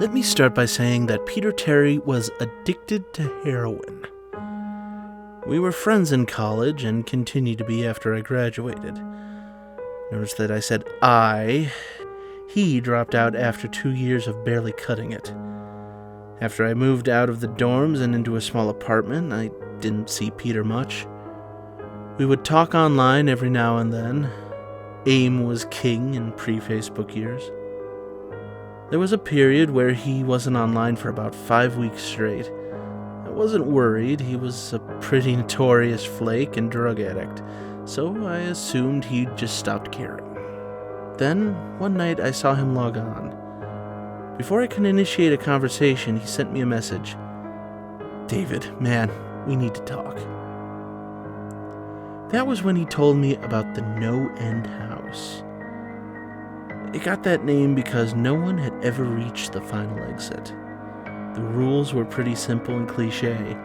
Let me start by saying that Peter Terry was addicted to heroin. We were friends in college and continue to be after I graduated. Notice that I said I. He dropped out after 2 years of barely cutting it. After I moved out of the dorms and into a small apartment, I didn't see Peter much. We would talk online every now and then. AIM was king in pre-Facebook years. There was a period where he wasn't online for about 5 weeks straight. I wasn't worried. He was a pretty notorious flake and drug addict, so I assumed he'd just stopped caring. Then, one night I saw him log on. Before I could initiate a conversation, he sent me a message. "David, man, we need to talk." That was when he told me about the No End House. It got that name because no one had ever reached the final exit. The rules were pretty simple and cliche.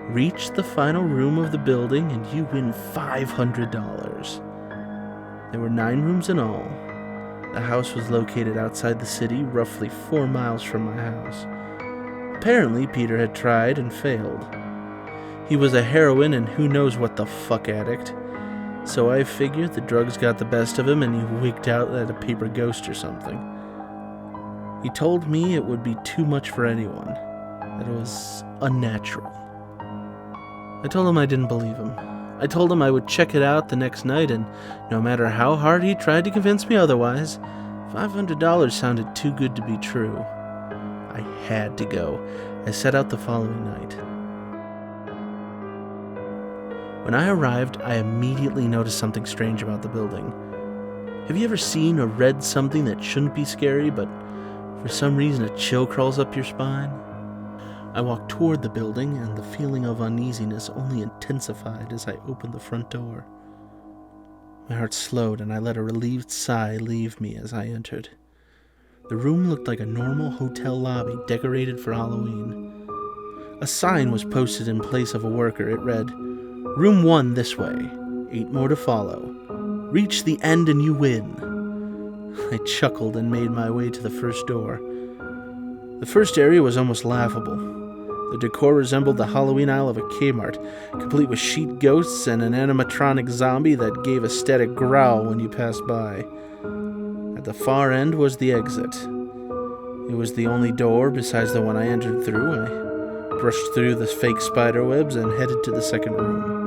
Reach the final room of the building and you win $500. There were 9 rooms in all. The house was located outside the city, roughly 4 miles from my house. Apparently, Peter had tried and failed. He was a heroin and who knows what the fuck addict. So I figured the drugs got the best of him and he wigged out like a paper ghost or something. He told me it would be too much for anyone, that it was unnatural. I told him I didn't believe him. I told him I would check it out the next night, and no matter how hard he tried to convince me otherwise, $500 sounded too good to be true. I had to go. I set out the following night. When I arrived, I immediately noticed something strange about the building. Have you ever seen or read something that shouldn't be scary, but for some reason a chill crawls up your spine? I walked toward the building, and the feeling of uneasiness only intensified as I opened the front door. My heart slowed, and I let a relieved sigh leave me as I entered. The room looked like a normal hotel lobby decorated for Halloween. A sign was posted in place of a worker. It read, "Room 1 this way, 8 more to follow. Reach the end and you win." I chuckled and made my way to the first door. The first area was almost laughable. The decor resembled the Halloween aisle of a Kmart, complete with sheet ghosts and an animatronic zombie that gave a static growl when you passed by. At the far end was the exit. It was the only door besides the one I entered through. I brushed through the fake spiderwebs and headed to the second room.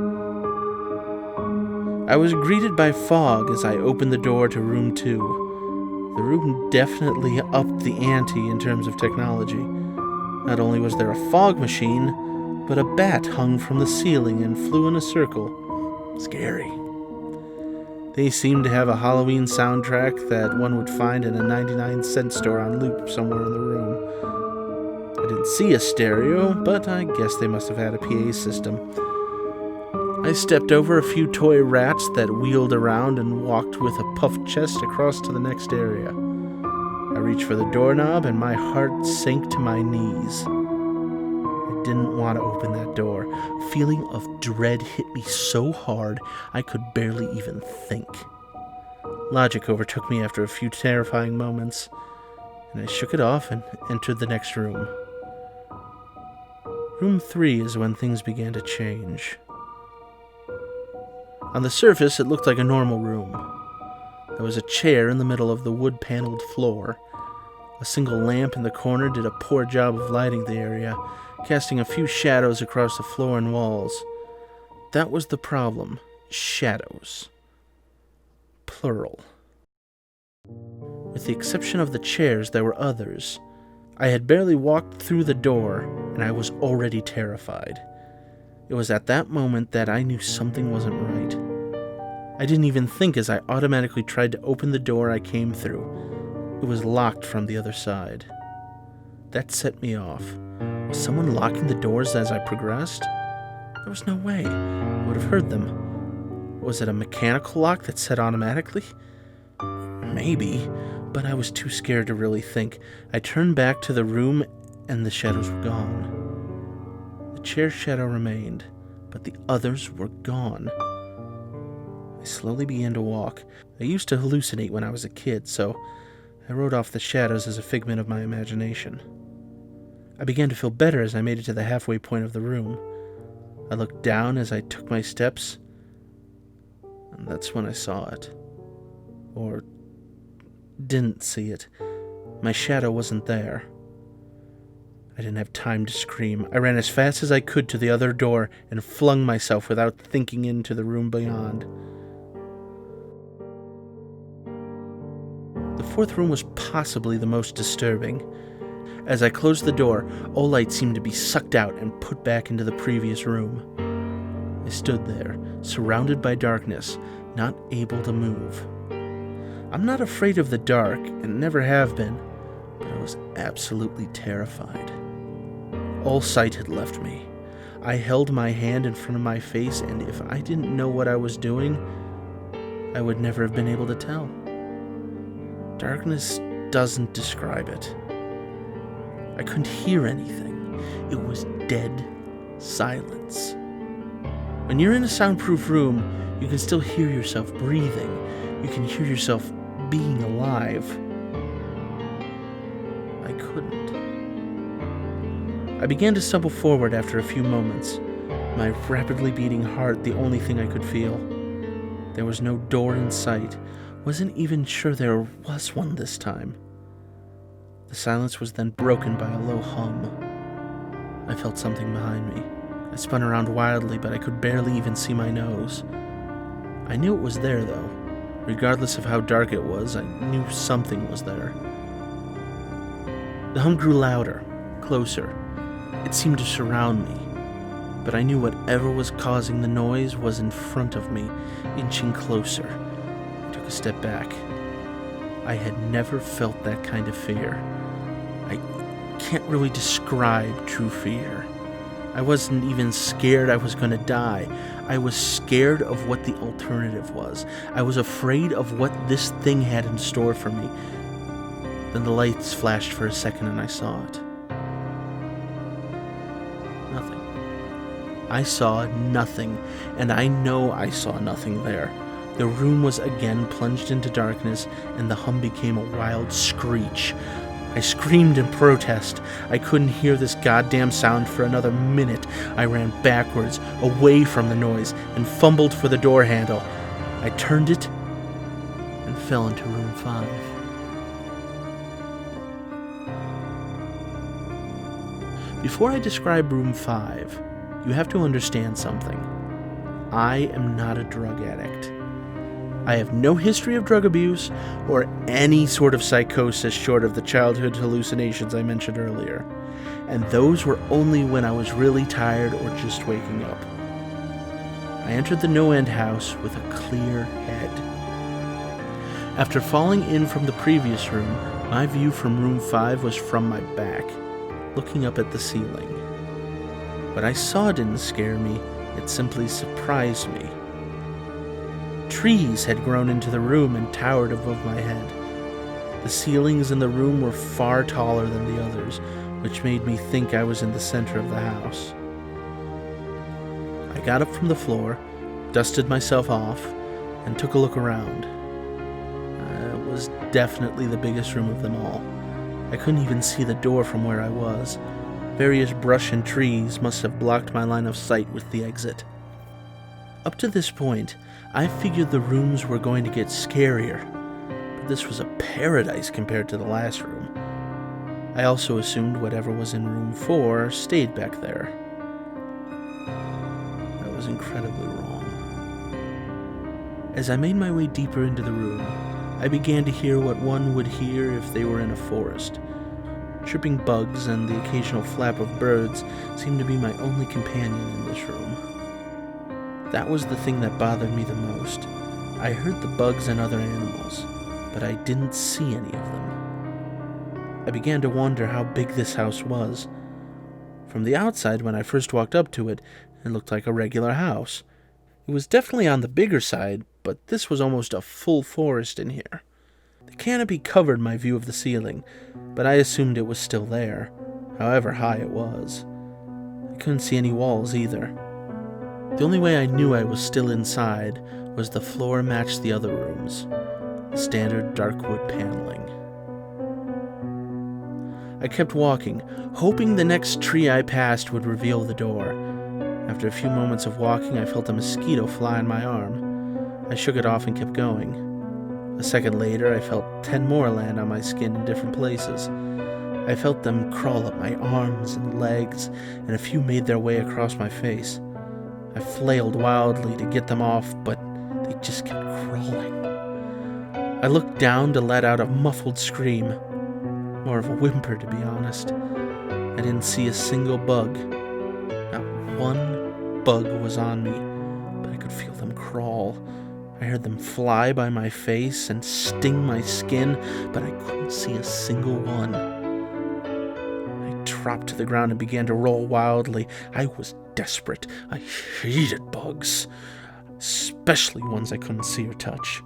I was greeted by fog as I opened the door to room 2. The room definitely upped the ante in terms of technology. Not only was there a fog machine, but a bat hung from the ceiling and flew in a circle. Scary. They seemed to have a Halloween soundtrack that one would find in a 99-cent store on loop somewhere in the room. I didn't see a stereo, but I guess they must have had a PA system. I stepped over a few toy rats that wheeled around and walked with a puffed chest across to the next area. I reached for the doorknob and my heart sank to my knees. I didn't want to open that door. A feeling of dread hit me so hard I could barely even think. Logic overtook me after a few terrifying moments, and I shook it off and entered the next room. Room 3 is when things began to change. On the surface, it looked like a normal room. There was a chair in the middle of the wood-paneled floor. A single lamp in the corner did a poor job of lighting the area, casting a few shadows across the floor and walls. That was the problem. Shadows. Plural. With the exception of the chairs, there were others. I had barely walked through the door, and I was already terrified. It was at that moment that I knew something wasn't right. I didn't even think as I automatically tried to open the door I came through. It was locked from the other side. That set me off. Was someone locking the doors as I progressed? There was no way. I would have heard them. Was it a mechanical lock that set automatically? Maybe, but I was too scared to really think. I turned back to the room and the shadows were gone. The chair shadow remained, but the others were gone. I slowly began to walk. I used to hallucinate when I was a kid, so I wrote off the shadows as a figment of my imagination. I began to feel better as I made it to the halfway point of the room. I looked down as I took my steps, and that's when I saw it. Or didn't see it. My shadow wasn't there. I didn't have time to scream. I ran as fast as I could to the other door and flung myself without thinking into the room beyond. The fourth room was possibly the most disturbing. As I closed the door, all light seemed to be sucked out and put back into the previous room. I stood there, surrounded by darkness, not able to move. I'm not afraid of the dark, and never have been, but I was absolutely terrified. All sight had left me. I held my hand in front of my face, and if I didn't know what I was doing, I would never have been able to tell. Darkness doesn't describe it. I couldn't hear anything. It was dead silence. When you're in a soundproof room, you can still hear yourself breathing. You can hear yourself being alive. I couldn't. I began to stumble forward after a few moments, my rapidly beating heart the only thing I could feel. There was no door in sight. Wasn't even sure there was one this time. The silence was then broken by a low hum. I felt something behind me. I spun around wildly, but I could barely even see my nose. I knew it was there, though. Regardless of how dark it was, I knew something was there. The hum grew louder, closer. It seemed to surround me, but I knew whatever was causing the noise was in front of me, inching closer. I took a step back. I had never felt that kind of fear. I can't really describe true fear. I wasn't even scared I was going to die. I was scared of what the alternative was. I was afraid of what this thing had in store for me. Then the lights flashed for a second and I saw it. Nothing. I saw nothing, and I know I saw nothing there. The room was again plunged into darkness, and the hum became a wild screech. I screamed in protest. I couldn't hear this goddamn sound for another minute. I ran backwards, away from the noise, and fumbled for the door handle. I turned it and fell into room 5. Before I describe room 5, you have to understand something. I am not a drug addict. I have no history of drug abuse or any sort of psychosis short of the childhood hallucinations I mentioned earlier, and those were only when I was really tired or just waking up. I entered the no-end house with a clear head. After falling in from the previous room, my view from room 5 was from my back, looking up at the ceiling. What I saw didn't scare me, it simply surprised me. Trees had grown into the room and towered above my head. The ceilings in the room were far taller than the others, which made me think I was in the center of the house. I got up from the floor, dusted myself off, and took a look around. It was definitely the biggest room of them all. I couldn't even see the door from where I was. Various brush and trees must have blocked my line of sight with the exit. Up to this point, I figured the rooms were going to get scarier, but this was a paradise compared to the last room. I also assumed whatever was in room 4 stayed back there. I was incredibly wrong. As I made my way deeper into the room, I began to hear what one would hear if they were in a forest. Chirping bugs and the occasional flap of birds seemed to be my only companion in this room. That was the thing that bothered me the most. I heard the bugs and other animals, but I didn't see any of them. I began to wonder how big this house was. From the outside, when I first walked up to it, it looked like a regular house. It was definitely on the bigger side, but this was almost a full forest in here. The canopy covered my view of the ceiling, but I assumed it was still there, however high it was. I couldn't see any walls either. The only way I knew I was still inside was the floor matched the other rooms, standard dark wood paneling. I kept walking, hoping the next tree I passed would reveal the door. After a few moments of walking, I felt a mosquito fly on my arm. I shook it off and kept going. A second later, I felt 10 more land on my skin in different places. I felt them crawl up my arms and legs, and a few made their way across my face. I flailed wildly to get them off, but they just kept crawling. I looked down to let out a muffled scream. More of a whimper, to be honest. I didn't see a single bug. Not one bug was on me, but I could feel them crawl. I heard them fly by my face and sting my skin, but I couldn't see a single one. I dropped to the ground and began to roll wildly. I was desperate. I hated bugs, especially ones I couldn't see or touch.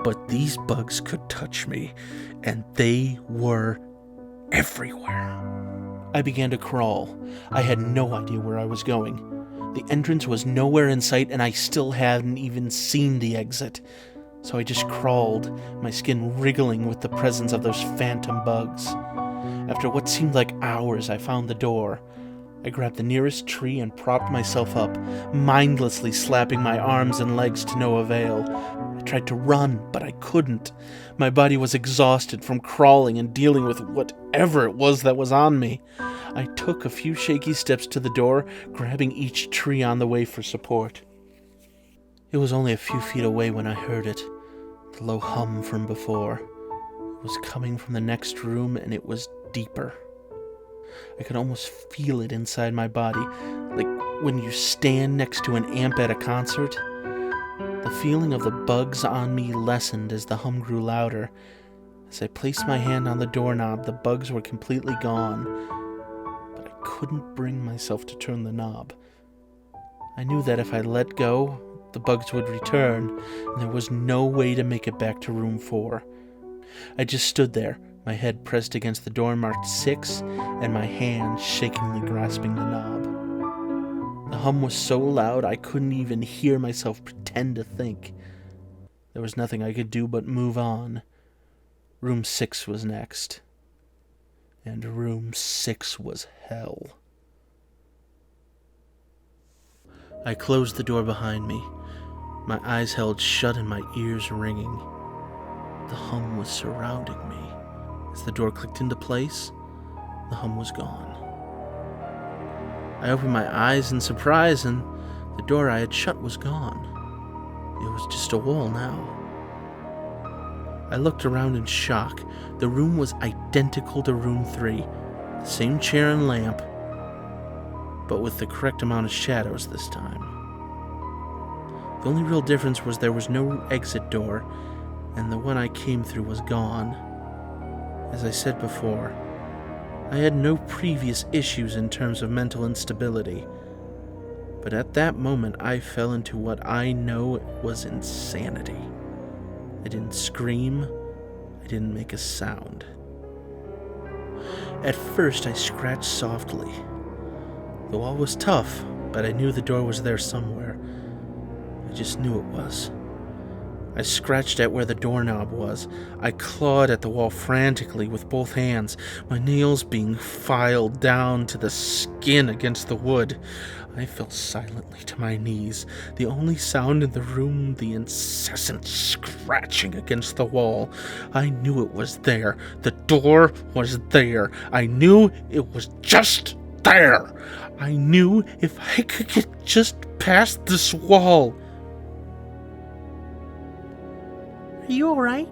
But these bugs could touch me, and they were everywhere. I began to crawl. I had no idea where I was going. The entrance was nowhere in sight, and I still hadn't even seen the exit. So I just crawled, my skin wriggling with the presence of those phantom bugs. After what seemed like hours, I found the door. I grabbed the nearest tree and propped myself up, mindlessly slapping my arms and legs to no avail. I tried to run, but I couldn't. My body was exhausted from crawling and dealing with whatever it was that was on me. I took a few shaky steps to the door, grabbing each tree on the way for support. It was only a few feet away when I heard it, the low hum from before. It was coming from the next room, and it was deeper. I could almost feel it inside my body, like when you stand next to an amp at a concert. The feeling of the bugs on me lessened as the hum grew louder. As I placed my hand on the doorknob, the bugs were completely gone, but I couldn't bring myself to turn the knob. I knew that if I let go, the bugs would return, and there was no way to make it back to room 4. I just stood there, my head pressed against the door marked 6, and my hand shakingly grasping the knob. The hum was so loud I couldn't even hear myself pretend to think. There was nothing I could do but move on. Room 6 was next. And room 6 was hell. I closed the door behind me, my eyes held shut and my ears ringing. The hum was surrounding me. As the door clicked into place, the hum was gone. I opened my eyes in surprise, and the door I had shut was gone. It was just a wall now. I looked around in shock. The room was identical to room 3, the same chair and lamp, but with the correct amount of shadows this time. The only real difference was there was no exit door, and the one I came through was gone. As I said before, I had no previous issues in terms of mental instability, but at that moment I fell into what I know was insanity. I didn't scream, I didn't make a sound. At first I scratched softly. The wall was tough, but I knew the door was there somewhere. I just knew it was. I scratched at where the doorknob was. I clawed at the wall frantically with both hands, my nails being filed down to the skin against the wood. I fell silently to my knees, the only sound in the room the incessant scratching against the wall. I knew it was there. The door was there. I knew it was just there. I knew if I could get just past this wall. Are you alright?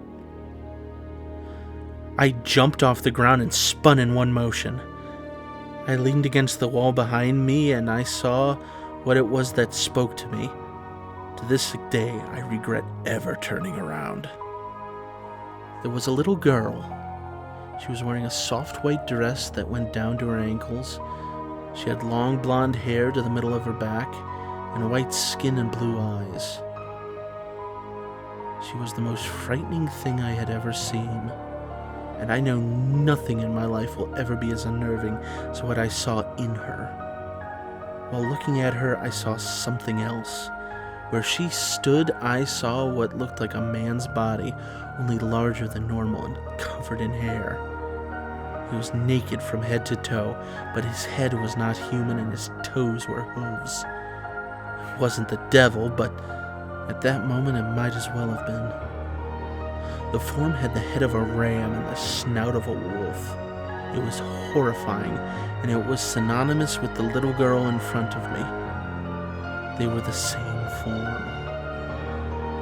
I jumped off the ground and spun in one motion. I leaned against the wall behind me and I saw what it was that spoke to me. To this day, I regret ever turning around. There was a little girl. She was wearing a soft white dress that went down to her ankles. She had long blonde hair to the middle of her back and white skin and blue eyes. She was the most frightening thing I had ever seen, and I know nothing in my life will ever be as unnerving as what I saw in her. While looking at her, I saw something else. Where she stood, I saw what looked like a man's body, only larger than normal and covered in hair. He was naked from head to toe, but his head was not human and his toes were hooves. It wasn't the devil, but at that moment it might as well have been. The form had the head of a ram and the snout of a wolf. It was horrifying, and it was synonymous with the little girl in front of me. They were the same form.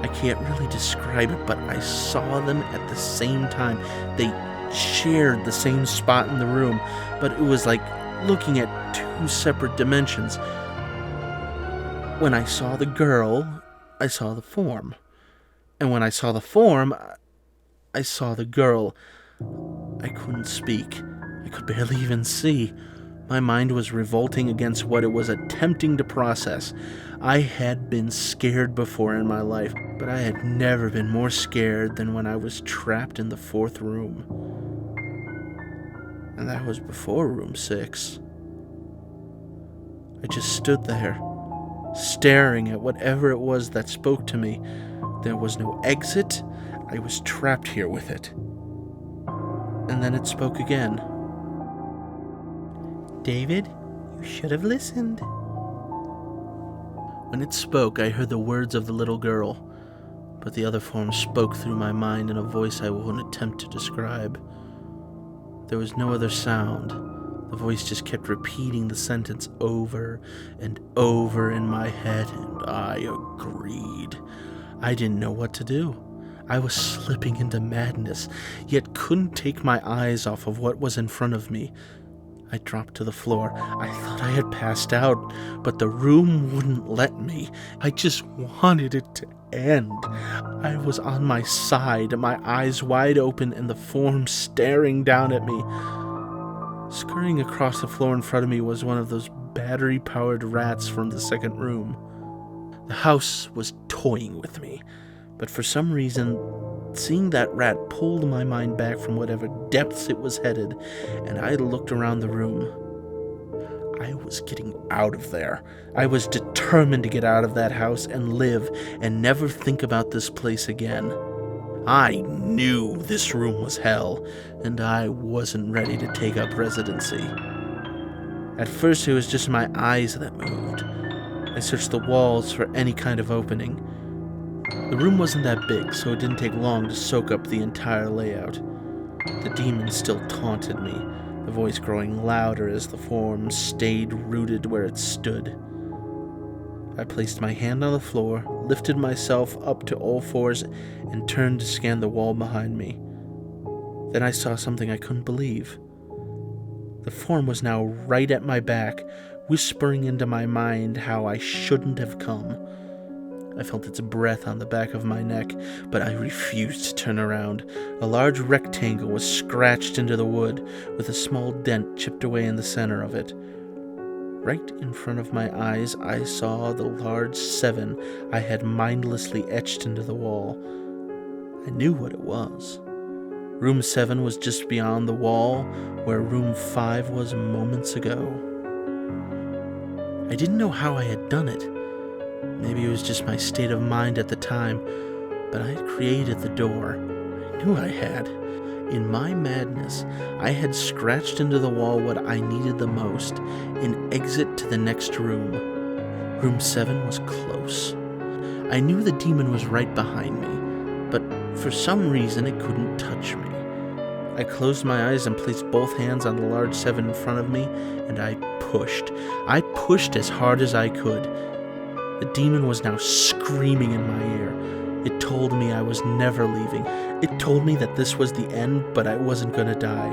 I can't really describe it, but I saw them at the same time. They shared the same spot in the room, but it was like looking at two separate dimensions. When I saw the girl, I saw the form. And when I saw the form, I saw the girl. I couldn't speak. I could barely even see. My mind was revolting against what it was attempting to process. I had been scared before in my life, but I had never been more scared than when I was trapped in the 4th room. And that was before room 6. I just stood there, staring at whatever it was that spoke to me. There was no exit. I was trapped here with it. And then it spoke again. David, you should have listened. When it spoke, I heard the words of the little girl, but the other form spoke through my mind in a voice I won't attempt to describe. There was no other sound. The voice just kept repeating the sentence over and over in my head, and I agreed. I didn't know what to do. I was slipping into madness, yet couldn't take my eyes off of what was in front of me. I dropped to the floor. I thought I had passed out, but the room wouldn't let me. I just wanted it to end. I was on my side, my eyes wide open, and the form staring down at me. Scurrying across the floor in front of me was one of those battery-powered rats from the 2nd room. The house was toying with me, but for some reason, seeing that rat pulled my mind back from whatever depths it was headed, and I looked around the room. I was getting out of there. I was determined to get out of that house and live and never think about this place again. I knew this room was hell, and I wasn't ready to take up residency. At first, it was just my eyes that moved. I searched the walls for any kind of opening. The room wasn't that big, so it didn't take long to soak up the entire layout. The demon still taunted me, the voice growing louder as the form stayed rooted where it stood. I placed my hand on the floor, lifted myself up to all fours, and turned to scan the wall behind me. Then I saw something I couldn't believe. The form was now right at my back, whispering into my mind how I shouldn't have come. I felt its breath on the back of my neck, but I refused to turn around. A large rectangle was scratched into the wood, with a small dent chipped away in the center of it. Right in front of my eyes, I saw the large 7 I had mindlessly etched into the wall. I knew what it was. Room 7 was just beyond the wall, where room 5 was moments ago. I didn't know how I had done it. Maybe it was just my state of mind at the time, but I had created the door. I knew I had. In my madness, I had scratched into the wall what I needed the most, an exit to the next room. Room 7 was close. I knew the demon was right behind me, but for some reason it couldn't touch me. I closed my eyes and placed both hands on the large 7 in front of me, and I pushed. I pushed as hard as I could. The demon was now screaming in my ear. It told me I was never leaving. It told me that this was the end, but I wasn't going to die.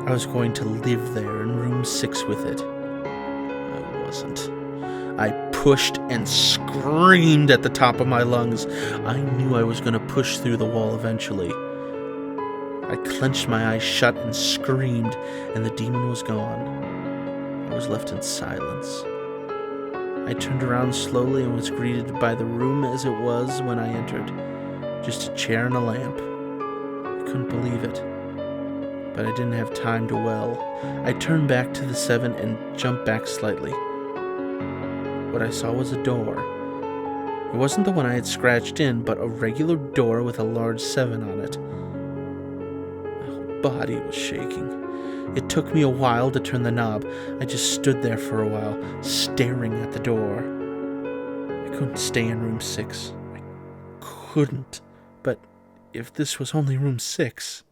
I was going to live there in room 6 with it. I wasn't. I pushed and screamed at the top of my lungs. I knew I was going to push through the wall eventually. I clenched my eyes shut and screamed, and the demon was gone. I was left in silence. I turned around slowly and was greeted by the room as it was when I entered. Just a chair and a lamp. I couldn't believe it, but I didn't have time to dwell. I turned back to the 7 and jumped back slightly. What I saw was a door. It wasn't the one I had scratched in, but a regular door with a large 7 on it. body was shaking. It took me a while to turn the knob. I just stood there for a while, staring at the door. I couldn't stay in room 6. I couldn't. But if this was only room 6,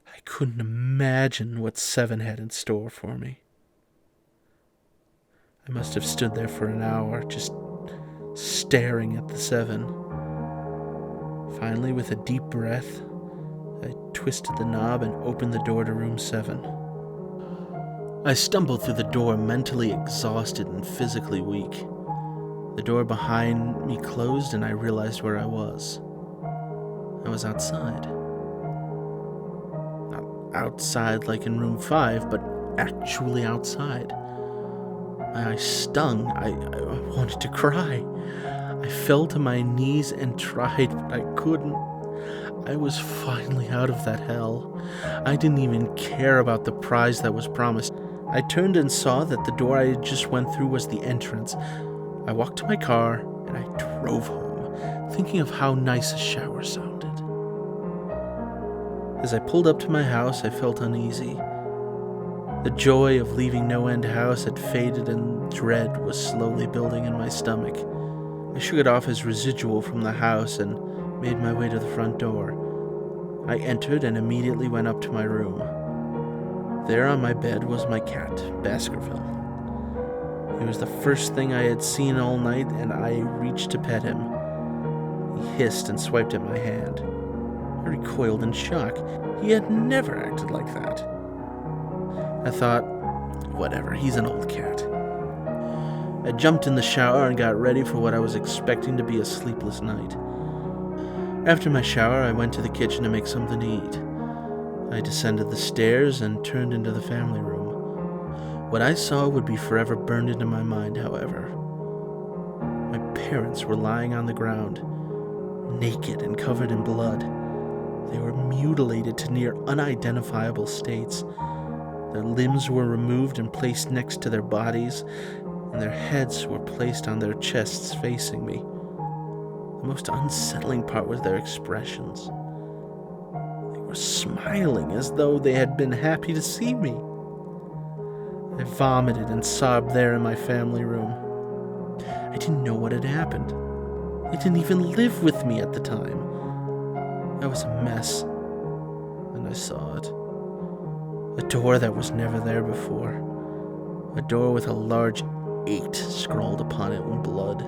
I couldn't imagine what 7 had in store for me. I must have stood there for an hour, just staring at the 7. Finally, with a deep breath, I twisted the knob and opened the door to room 7. I stumbled through the door, mentally exhausted and physically weak. The door behind me closed and I realized where I was. I was outside. Not outside like in room 5, but actually outside. My eyes stung. I wanted to cry. I fell to my knees and tried, but I couldn't. I was finally out of that hell. I didn't even care about the prize that was promised. I turned and saw that the door I had just went through was the entrance. I walked to my car and I drove home, thinking of how nice a shower sounded. As I pulled up to my house, I felt uneasy. The joy of leaving No End House had faded and dread was slowly building in my stomach. I shook it off as residual from the house and made my way to the front door. I entered and immediately went up to my room. There on my bed was my cat, Baskerville. He was the first thing I had seen all night, and I reached to pet him. He hissed and swiped at my hand. I recoiled in shock. He had never acted like that. I thought, whatever, he's an old cat. I jumped in the shower and got ready for what I was expecting to be a sleepless night. After my shower, I went to the kitchen to make something to eat. I descended the stairs and turned into the family room. What I saw would be forever burned into my mind, however. My parents were lying on the ground, naked and covered in blood. They were mutilated to near unidentifiable states. Their limbs were removed and placed next to their bodies, and their heads were placed on their chests facing me. The most unsettling part was their expressions. They were smiling as though they had been happy to see me. I vomited and sobbed there in my family room. I didn't know what had happened. They didn't even live with me at the time. I was a mess, and I saw it. A door that was never there before. A door with a large 8 scrawled upon it in blood.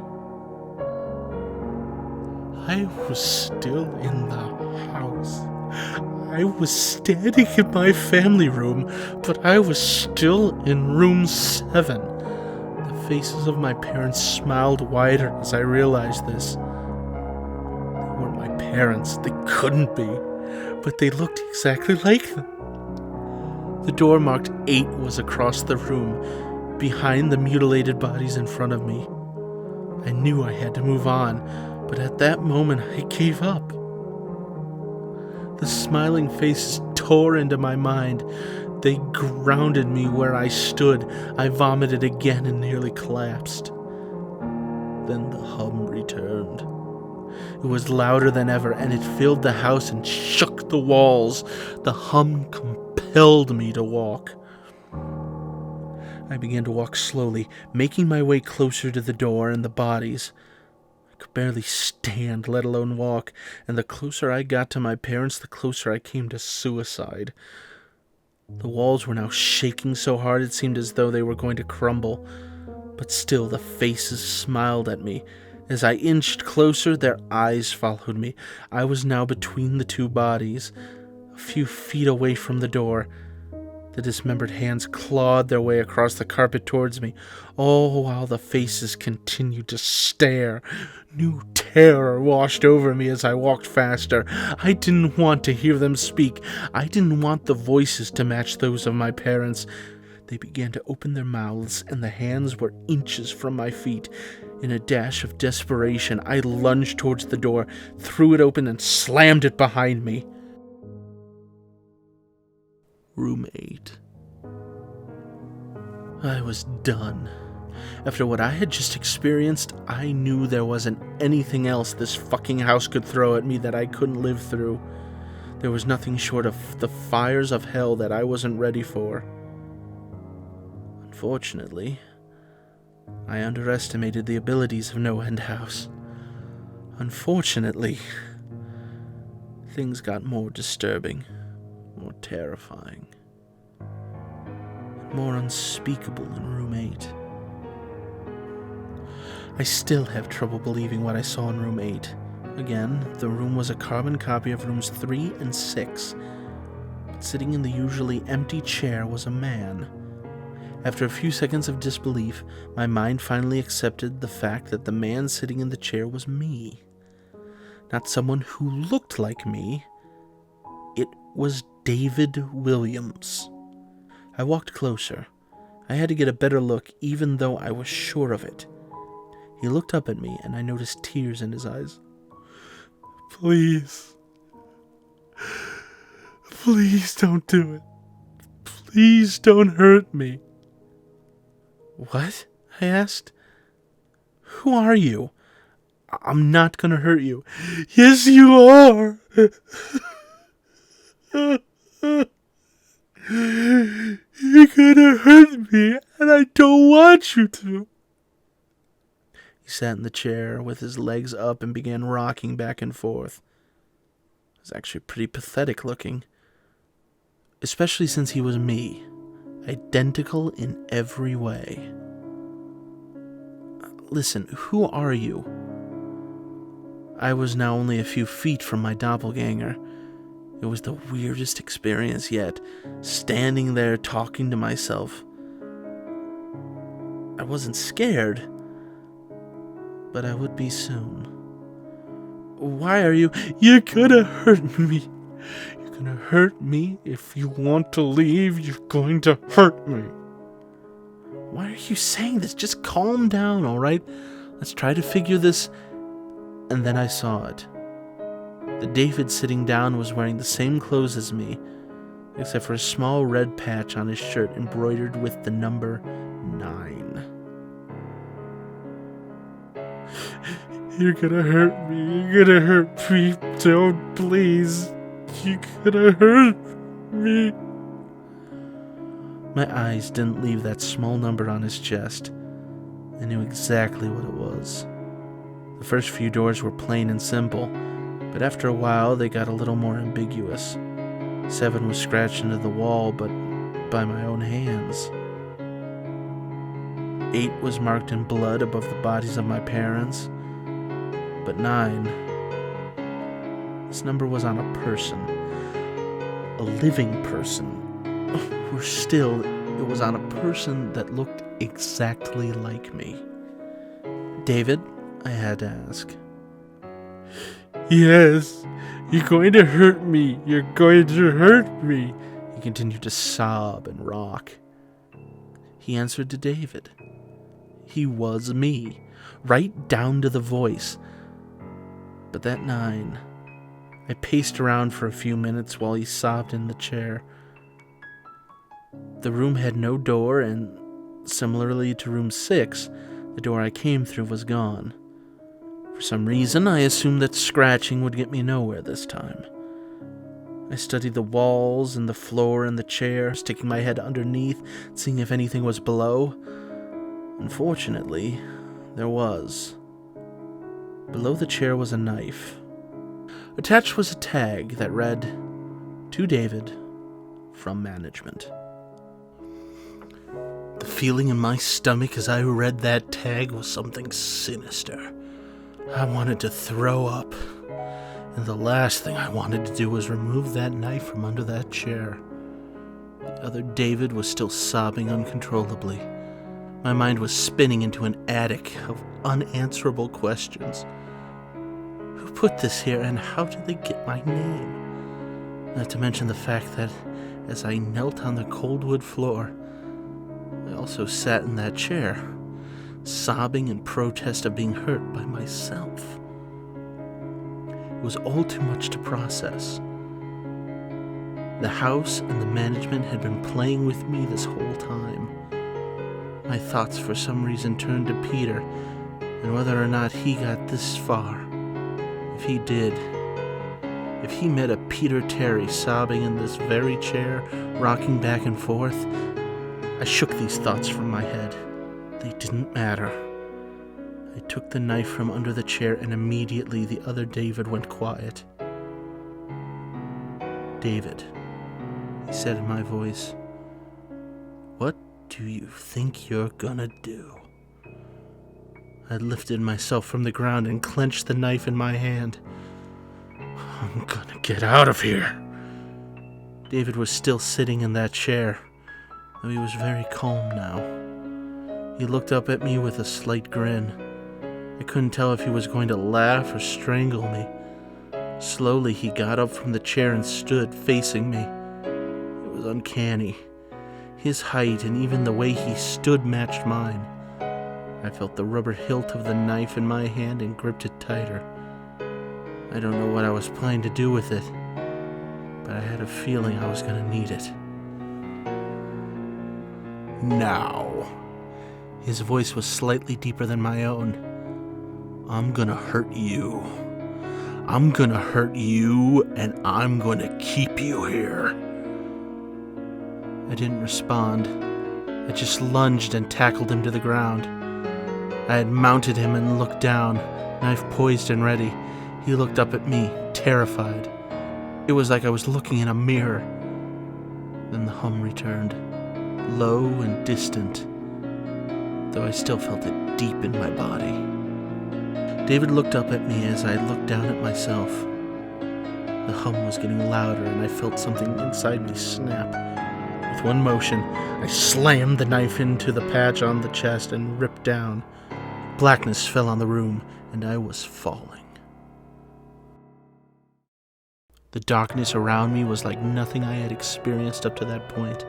I was still in the house. I was standing in my family room, but I was still in room 7. The faces of my parents smiled wider as I realized this. They weren't my parents. They couldn't be. But they looked exactly like them. The door marked 8 was across the room, behind the mutilated bodies in front of me. I knew I had to move on, but at that moment I gave up. The smiling faces tore into my mind. They grounded me where I stood. I vomited again and nearly collapsed. Then the hum returned. It was louder than ever, and it filled the house and shook the walls. The hum compelled me to walk. I began to walk slowly, making my way closer to the door and the bodies. I could barely stand, let alone walk, and the closer I got to my parents, the closer I came to suicide. The walls were now shaking so hard it seemed as though they were going to crumble, but still the faces smiled at me. As I inched closer, their eyes followed me. I was now between the 2 bodies, a few feet away from the door. The dismembered hands clawed their way across the carpet towards me, all while the faces continued to stare. New terror washed over me as I walked faster. I didn't want to hear them speak. I didn't want the voices to match those of my parents. They began to open their mouths, and the hands were inches from my feet. In a dash of desperation, I lunged towards the door, threw it open, and slammed it behind me. Room 8. I was done. After what I had just experienced, I knew there wasn't anything else this fucking house could throw at me that I couldn't live through. There was nothing short of the fires of hell that I wasn't ready for. Unfortunately, I underestimated the abilities of No End House. Unfortunately, things got more disturbing, more terrifying, and more unspeakable in Room 8. I still have trouble believing what I saw in Room 8. Again, the room was a carbon copy of Rooms 3 and 6. But sitting in the usually empty chair was a man. After a few seconds of disbelief, my mind finally accepted the fact that the man sitting in the chair was me. Not someone who looked like me. It was David Williams. I walked closer. I had to get a better look, even though I was sure of it. He looked up at me, and I noticed tears in his eyes. Please. Please don't do it. Please don't hurt me. What? I asked. Who are you? I'm not gonna hurt you. Yes, you are. You're gonna hurt me, and I don't want you to. He sat in the chair with his legs up and began rocking back and forth. It was actually pretty pathetic looking, especially since he was me, identical in every way. Listen, who are you? I was now only a few feet from my doppelganger. It was the weirdest experience yet, standing there talking to myself. I wasn't scared, but I would be soon. Why are you? You're gonna hurt me. You're gonna hurt me. If you want to leave, you're going to hurt me. Why are you saying this? Just calm down, alright? Let's try to figure this. And then I saw it. The David sitting down was wearing the same clothes as me, except for a small red patch on his shirt embroidered with the number 9. You're gonna hurt me. You're gonna hurt me. Don't, please. You're gonna hurt me. My eyes didn't leave that small number on his chest. I knew exactly what it was. The first few doors were plain and simple, but after a while they got a little more ambiguous. 7 was scratched into the wall, but by my own hands. 8 was marked in blood above the bodies of my parents, but 9, this number was on a person, a living person. Or still, it was on a person that looked exactly like me. David, I had to ask. Yes, you're going to hurt me. You're going to hurt me. He continued to sob and rock. He answered to David. He was me, right down to the voice. But that 9, I paced around for a few minutes while he sobbed in the chair. The room had no door, and similarly to room 6, the door I came through was gone. For some reason, I assumed that scratching would get me nowhere this time. I studied the walls and the floor and the chair, sticking my head underneath, seeing if anything was below. Unfortunately, there was. Below the chair was a knife. Attached was a tag that read, "To David, from management." The feeling in my stomach as I read that tag was something sinister. I wanted to throw up, and the last thing I wanted to do was remove that knife from under that chair. The other David was still sobbing uncontrollably. My mind was spinning into an attic of unanswerable questions. Who put this here, and how did they get my name? Not to mention the fact that, as I knelt on the cold wood floor, I also sat in that chair, sobbing in protest of being hurt by myself. It was all too much to process. The house and the management had been playing with me this whole time. My thoughts for some reason turned to Peter, and whether or not he got this far. If he did, If he met a Peter Terry sobbing in this very chair, rocking back and forth, I shook these thoughts from my head. They didn't matter. I took the knife from under the chair, and immediately the other David went quiet. "David," he said in my voice, "what do you think you're gonna do?" I lifted myself from the ground and clenched the knife in my hand. "I'm gonna get out of here." David was still sitting in that chair, though he was very calm now. He looked up at me with a slight grin. I couldn't tell if he was going to laugh or strangle me. Slowly, he got up from the chair and stood facing me. It was uncanny. His height and even the way he stood matched mine. I felt the rubber hilt of the knife in my hand and gripped it tighter. I don't know what I was planning to do with it, but I had a feeling I was going to need it. "Now," his voice was slightly deeper than my own, "I'm gonna hurt you. I'm gonna hurt you, and I'm gonna keep you here." I didn't respond. I just lunged and tackled him to the ground. I had mounted him and looked down, knife poised and ready. He looked up at me, terrified. It was like I was looking in a mirror. Then the hum returned, low and distant, though I still felt it deep in my body. David looked up at me as I looked down at myself. The hum was getting louder, and I felt something inside me snap. With one motion, I slammed the knife into the patch on the chest and ripped down. Blackness fell on the room, and I was falling. The darkness around me was like nothing I had experienced up to that point.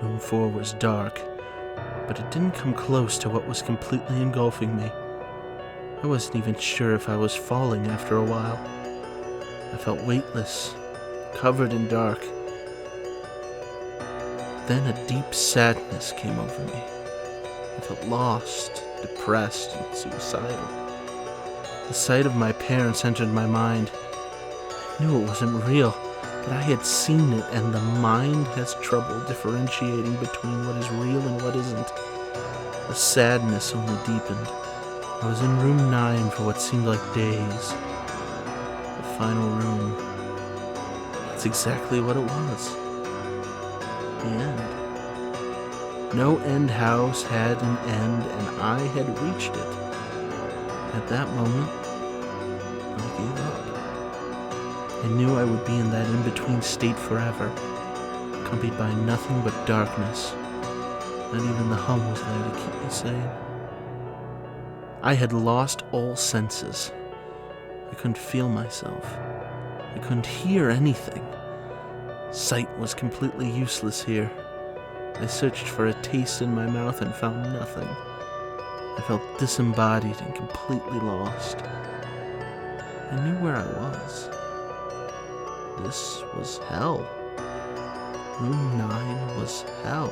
Room 4 was dark, but it didn't come close to what was completely engulfing me. I wasn't even sure if I was falling after a while. I felt weightless, covered in dark. Then a deep sadness came over me. I felt lost, depressed, and suicidal. The sight of my parents entered my mind. I knew it wasn't real, but I had seen it, and the mind has trouble differentiating between what is real and what isn't. The sadness only deepened. I was in room 9 for what seemed like days. The final room. That's exactly what it was. The end. No end house had an end, and I had reached it. At that moment, I gave up. I knew I would be in that in-between state forever, accompanied by nothing but darkness. Not even the hum was there to keep me sane. I had lost all senses. I couldn't feel myself. I couldn't hear anything. Sight was completely useless here. I searched for a taste in my mouth and found nothing. I felt disembodied and completely lost. I knew where I was. This was hell. Room 9 was hell.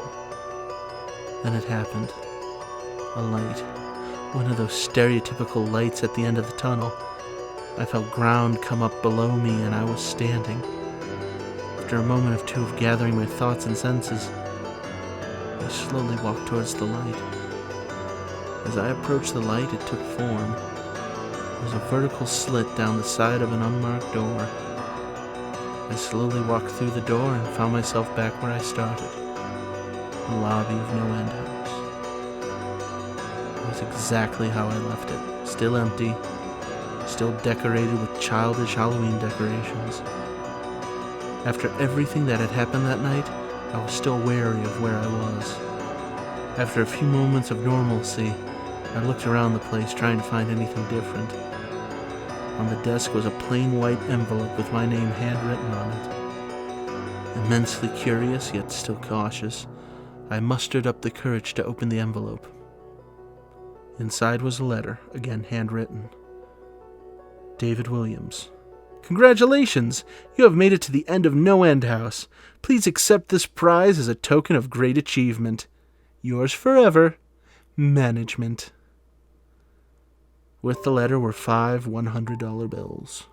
Then it happened. A light. One of those stereotypical lights at the end of the tunnel. I felt ground come up below me, and I was standing. After a moment or two of gathering my thoughts and senses, I slowly walked towards the light. As I approached the light, it took form. There was a vertical slit down the side of an unmarked door. I slowly walked through the door and found myself back where I started, the lobby of No End House. It was exactly how I left it, still empty, still decorated with childish Halloween decorations. After everything that had happened that night, I was still wary of where I was. After a few moments of normalcy, I looked around the place trying to find anything different. On the desk was a plain white envelope with my name handwritten on it. Immensely curious, yet still cautious, I mustered up the courage to open the envelope. Inside was a letter, again handwritten. David Williams. Congratulations! You have made it to the end of No End House. Please accept this prize as a token of great achievement. Yours forever, Management. With the letter were 5 $100 bills.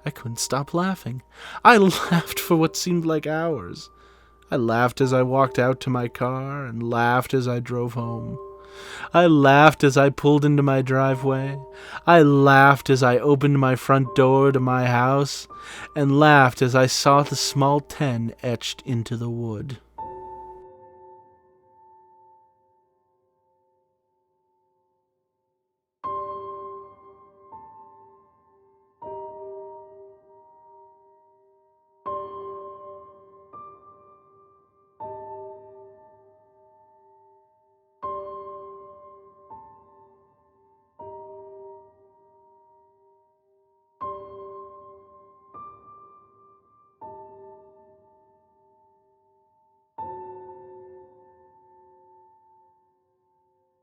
I couldn't stop laughing. I laughed for what seemed like hours. I laughed as I walked out to my car and laughed as I drove home. I laughed as I pulled into my driveway. I laughed as I opened my front door to my house and laughed as I saw the small 10 etched into the wood.